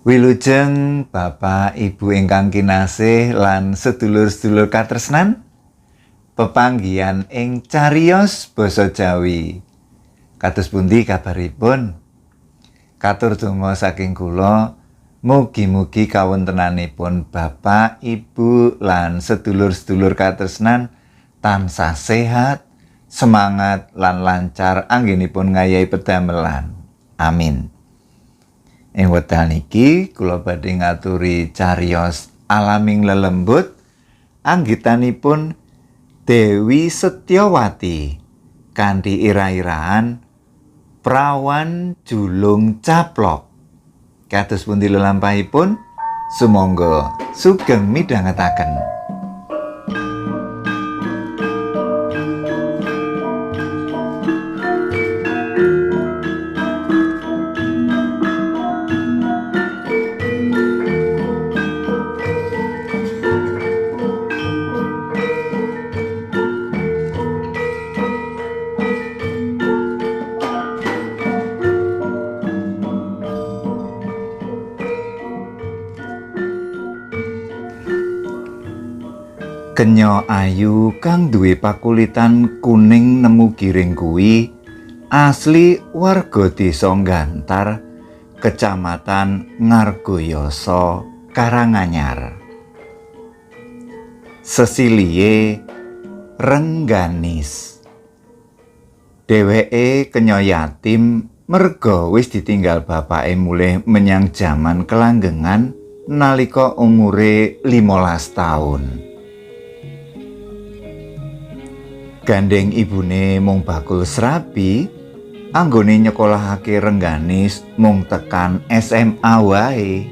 Wilujeng Bapak Ibu ingkang kinasih lan sedulur-sedulur katresnan, pepanggihan ing cariyos basa Jawi. Kados pundi kabaripun? Katur donga saking kula, mugi-mugi kawontenanipun Bapak, Ibu lan sedulur-sedulur katresnan tansah sehat, semangat lan lancar anggenipun ngayahi pedamelan. Amin. Ing wekdal niki kula badhe ngaturi cariyos alaming lelembut anggitanipun Dewi Setyawati kanthi ira-iraan Prawan Julung Caplok. Kados pundi lelampahipun? Sumangga sugeng midhangetaken. Kenya ayu kang duwe pakulitan kuning nemu giring kuwi asli warga desa Gantar, Kecamatan Ngargoyoso, Karanganyar. Sesilihe Rengganis. Dheweke kenya yatim merga wis ditinggal bapake mulih menyang jaman kelanggengan nalika umure 15 taun. Gandeng ibune mung bakul srabi, anggone nyekolahake Rengganis mung tekan SMA wae.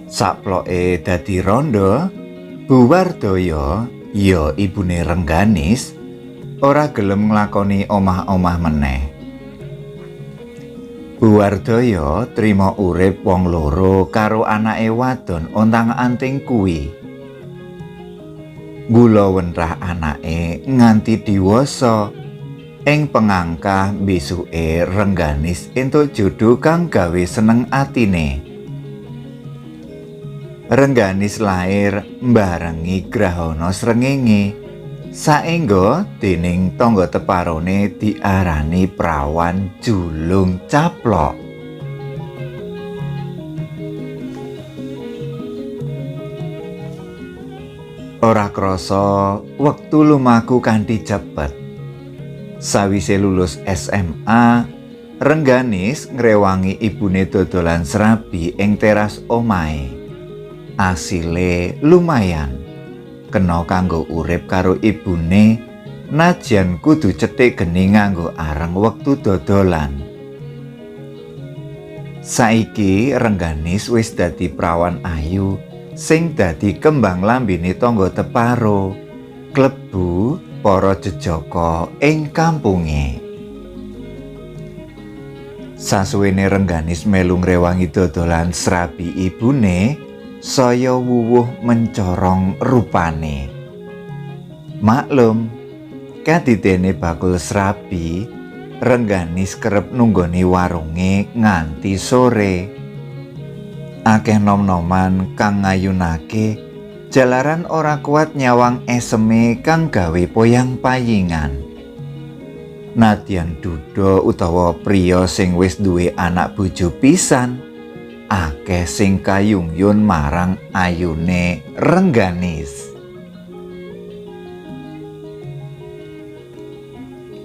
Saploke dadi randha, Buwardaya ya ibune Rengganis ora gelem nglakoni omah-omah meneh. Buwardaya trima urip wong loro karo anake wadon ontang-anting kuwi. Gula wentrah anake nganti diwasa, ing pengangkah besuke Rengganis entuk jodoh kang gawe seneng atine. Rengganis lair mbarengi grahana srengenge, saengga dening tangga teparone diarani Prawan Julung Caplok. Ora krasa wektu lumaku kanthi cepet. Sawise lulus SMA, Rengganis ngrewangi ibune dodolan srabi ing teras omahe. Asile lumayan, kena kanggo urip karo ibune najan kudu cetik geni nganggo areng wektu dodolan. Saiki Rengganis wis dadi prawan ayu sing dadi kembang lambene tangga teparo, klebu para jejaka ing kampunge. Sasuwene Rengganis melu ngrewangi dodolan srabi ibune, saya wuwuh mencorong rupane. Maklum, kadidene bakul srabi, Rengganis kerep nunggoni warunge nganti sore. Akeh nom-noman kang ngayunake jalaran ora kuat nyawang eseme kang gawe poyang-payingan. Nadyan duda utawa priya sing wis duwe anak bojo pisan, akeh sing kayungyun marang ayune Rengganis.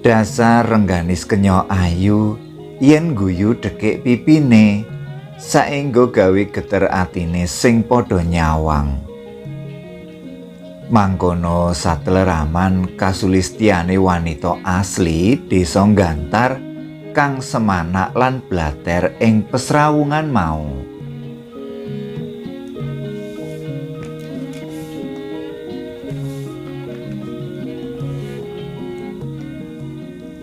Dasar Rengganis kenya ayu yen guyu dekik pipine, saengga gawe geter atine sing padha nyawang. Mangkono satleraman kasulistiane wanita asli desa Gantar kang semanak lan blater ing pesrawungan mau.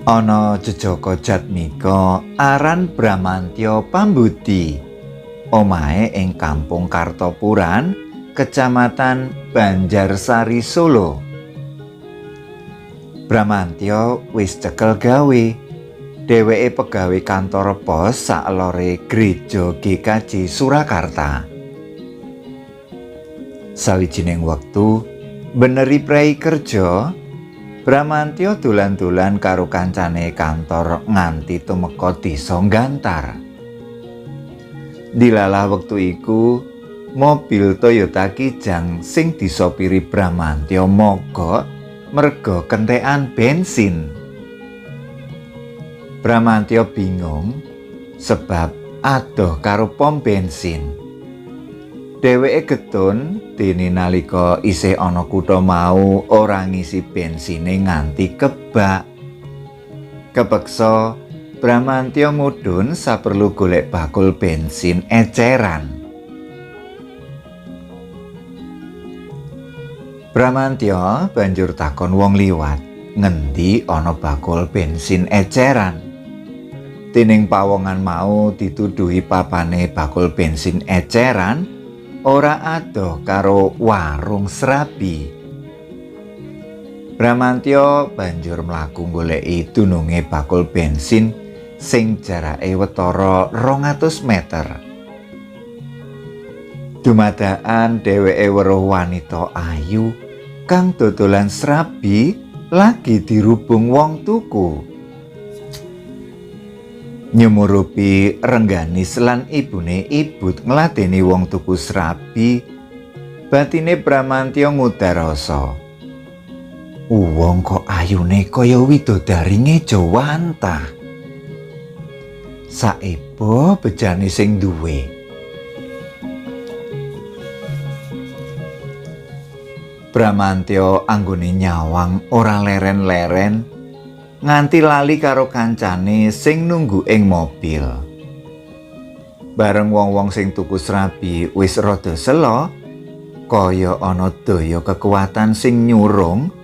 Ana jejaka Jatmika aran Bramantya Pambudi, omahe ing Kampung Kartopuran, Kecamatan Banjarsari, Solo. Bramantyo wis cekel gawe. Dheweke pegawe kantor pos saklore Gereja GKJ Surakarta. Sawijining wektu beneri prei kerja, Bramantyo dolan-dolan karo kancane kantor nganti tumeka desa Gantar. Dilalah wektu iku mobil Toyota Kijang sing disopiri Bramantyo mogok merga kentekan bensin. Bramantyo bingung sebab adoh karo pom bensin. Dheweke getun dene nalika isih ana kutha mau ora ngisi bensine nganti kebak. Kepeksa Bramantyo mudhun saperlu golek bakul bensin eceran. Bramantyo banjur takon wong liwat, ngendi ana bakul bensin eceran. Dening pawongan mau dituduhi papane bakul bensin eceran ora adoh karo warung srabi. Bramantyo banjur mlaku goleki dununge bakul bensin sing jarake wetara 200 meter. Dumadakan dheweke weruh wanita ayu kang dodolan srabi lagi dirubung wong tuku. Nyumurupi Rengganis lan ibune Ibut ngladeni wong tuku srabi, batine Bramantyo ngudar rasa. Wong kok ayune kaya widodari ngejawantah. Saebo bejane sing duwe. Bramantyo anggone nyawang ora leren-leren nganti lali karo kancane sing nunggu ing mobil. Bareng wong-wong sing tuku srabi wis rada sela, kaya ana daya kekuatan sing nyurung,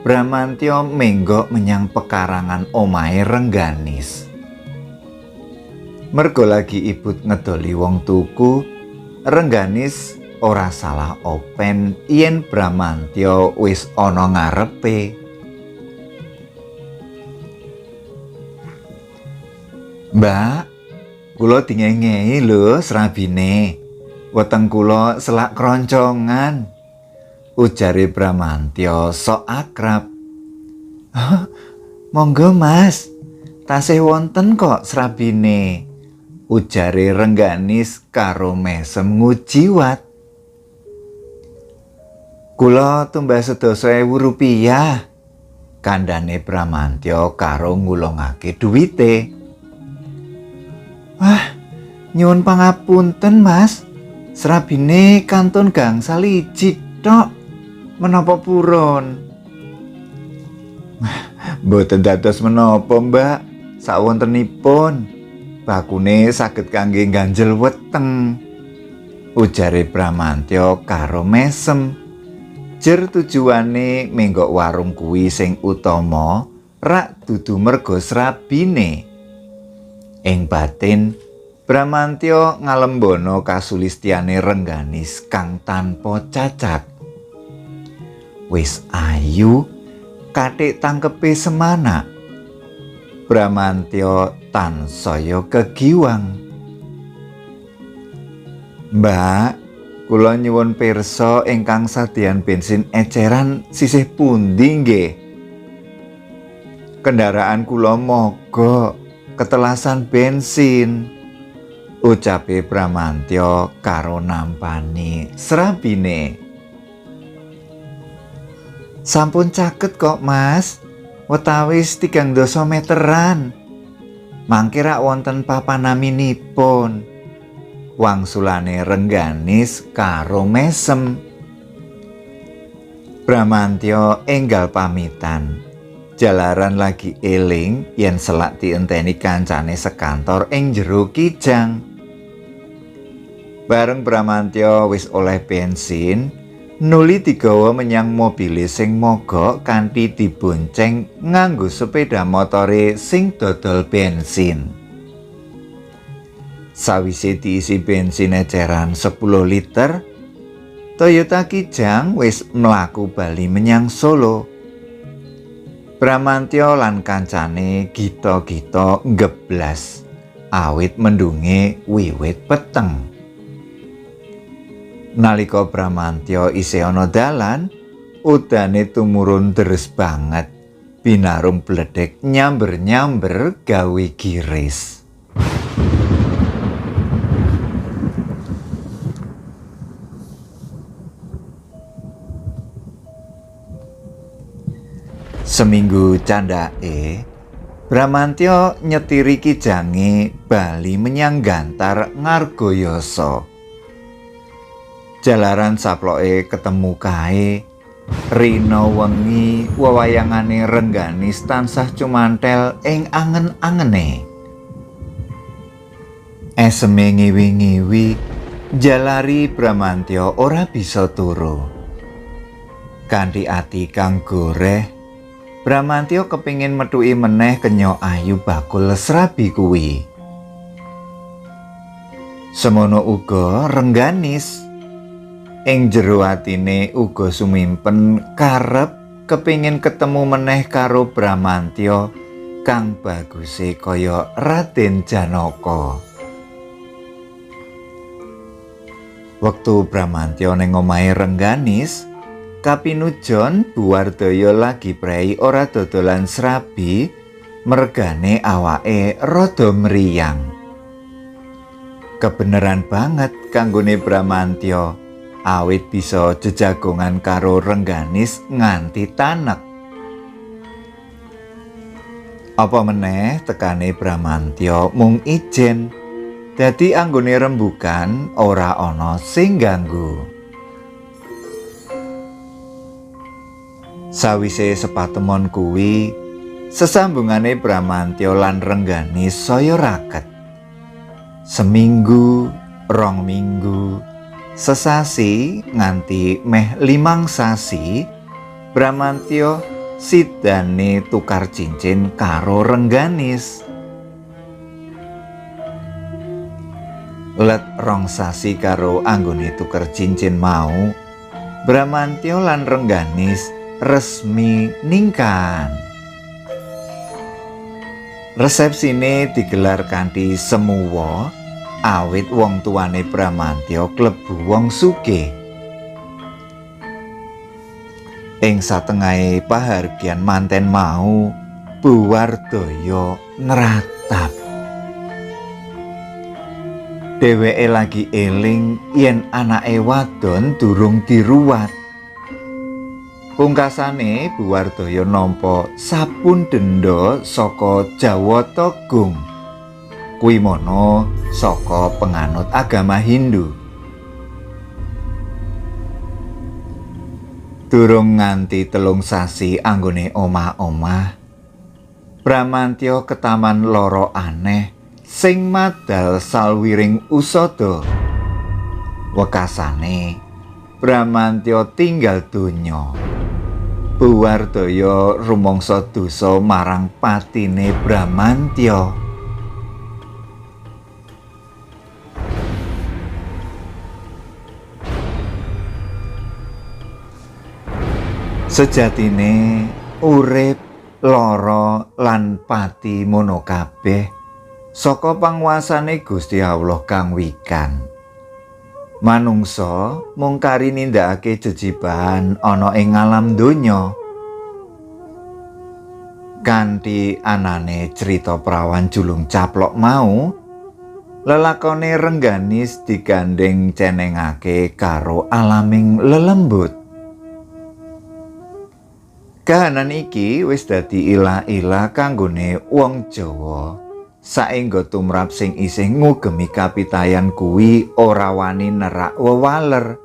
Bramantyo menggok menyang pekarangan omahe Rengganis. Merga lagi Ibut ngedoli wong tuku, Rengganis ora salah open yen Bramantyo wis ana ngarepe. Mbak, kula dingengei lho srabine. Weteng kula selak kroncongan. Ujare Bramantyo sok akrab. Monggo Mas, tasih wonten kok srabine. Ujare Rengganis karo mesem ngujiwat. Kula tumbas 10.000 rupiah. Kandhane Bramantyo karo ngulungake duwite. Wah, nyuwun pangapunten Mas, srabine kantun gangsal 1 tok, menapa purun? Mboten dados menapa Mbak, sawontenipun bakune saged kangge ganjel weteng. Ujare Bramantyo karo mesem. Jer tujuane menggok warung kuwi sing utama rak dudu merga srabine. Ing batin, Bramantyo ngalembono kasulistiane Rengganis kang tanpa cacat. Wis ayu, kathik tangkepe semana. Bramantyo tansaya kegiwang. Mbak, kula nyuwun pirsa ingkang sadeyan bensin eceran sisih pundi nggih? Kendaraan kula mogok ketelasan bensin, ucape Bramantyo karo nampani srabine. Sampun caket kok Mas, wetawis 3 meteran. Mangke rak wonten papanaminipun. Wangsulane Rengganis karo mesem. Bramantyo enggal pamitan. Jalaran lagi eling yen selak dienteni kancane sekantor ing jero Kijang. Bareng Bramantyo wis oleh bensin, nuli digawa menyang mobile sing mogok kanthi dibonceng nganggo sepeda motore sing dodol bensin. Sawise diisi bensin eceran 10 liter, Toyota Kijang wis mlaku bali menyang Solo. Bramantya lan kancane gita-gita ngeblas awit mendunge wiwit peteng. Nalika Bramantya isih ana dalan, udane tumurun deres banget, binarung bledek nyamber-nyamber gawe giris. Seminggu candhake, Bramantya nyetiri kijange bali menyang Gantar Ngargayasa. Jalaran saploke ketemu kae, rina wengi wewayangane Rengganis tansah cumantel ing angen-angene. Eseme ngiwi-ngiwi, jalari Bramantya ora bisa turu. Kanthi ati kang goreh, Bramantya kepingin metuki meneh kenya ayu bakul srabi kuwi. Semono uga Rengganis. Ing jero atine uga sumimpen karep kepingin ketemu meneh karo Bramantya kang baguse kaya Raden Janaka. Wektu Bramantya ning omahe Rengganis, kapinujon Buwardaya lagi prei ora dodolan srabi, mergane awake rada mriyang. Kebeneran banget kanggone Bramantya, awit bisa jejagongan karo Rengganis nganti tanek. Apa meneh tekane Bramantya mung ijen, dadi anggone rembugan ora ana sing ganggu. Sawise sepatemon kuwi, sesambungane Bramantya lan Rengganis saya raket. Seminggu, 2 minggu, sesasi nganti meh 5 sasi, Bramantya sidane tukar cincin karo Rengganis. Let 2 sasi karo anggone tuker cincin mau, Bramantya lan Rengganis resmi ningkan. Resepsine digelar kanthi semuwa, awit wong tuane Bramantya klebu wong sugih. Ing satengahe pahargyan manten mau, Buwardaya nratap. Dheweke lagi eling yen anake wadon durung diruwat. Pungkasane Buwardaya nampa sapundenda saka Jawata Gung. Kuwi mono saka penganut agama Hindu. Durung nganti 3 sasi anggone omah-omah, Bramantya ketaman lara aneh sing madal salwiring usada. Wekasane Bramantya tinggal donya. Buwardaya rumangsa dosa marang patine Bramantya. Sejatine urip, lara lan pati mono kabeh saka panguwasane Gusti Allah kang wikan. Manungsa mung kari nindakake jejibahan ana ing alam donya. Kanthi anane crita prawan julung caplok mau, lelakone Rengganis digandeng cenengake karo alaming lelembut. Kahanan iki wis dadi ilah-ilah kanggone wong Jawa, saengga tumrap sing isih ngugemi kapitayan kuwi ora wani nerak wewaler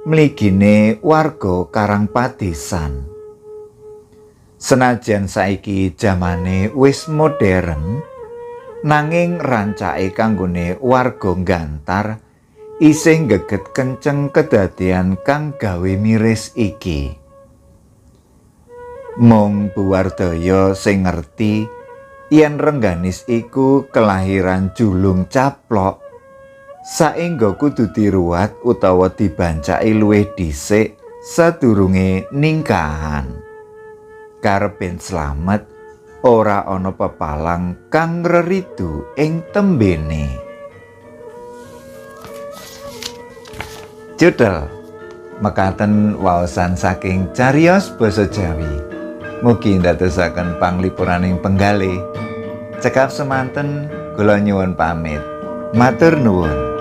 mligine warga Karang Padesan. Senajan saiki jamane wis modern, nanging rancake kanggone warga Gantar isih geget kenceng kedadean kang gawe miris iki. Mung Buwardaya sing ngerti yen Rengganis iku kelahiran julung caplok, saengga kudu diruwat utawa dibancaki luwih dhisik sadurunge ningkahan. Karepen slamet ora ana pepalang kang reridu ing tembene. Judul mekaten waosan saking cariyos basa Jawi. Mugi ndadosaken panglipuraning penggalih. Cekap semanten kula nyuwun pamit. Matur nuwun.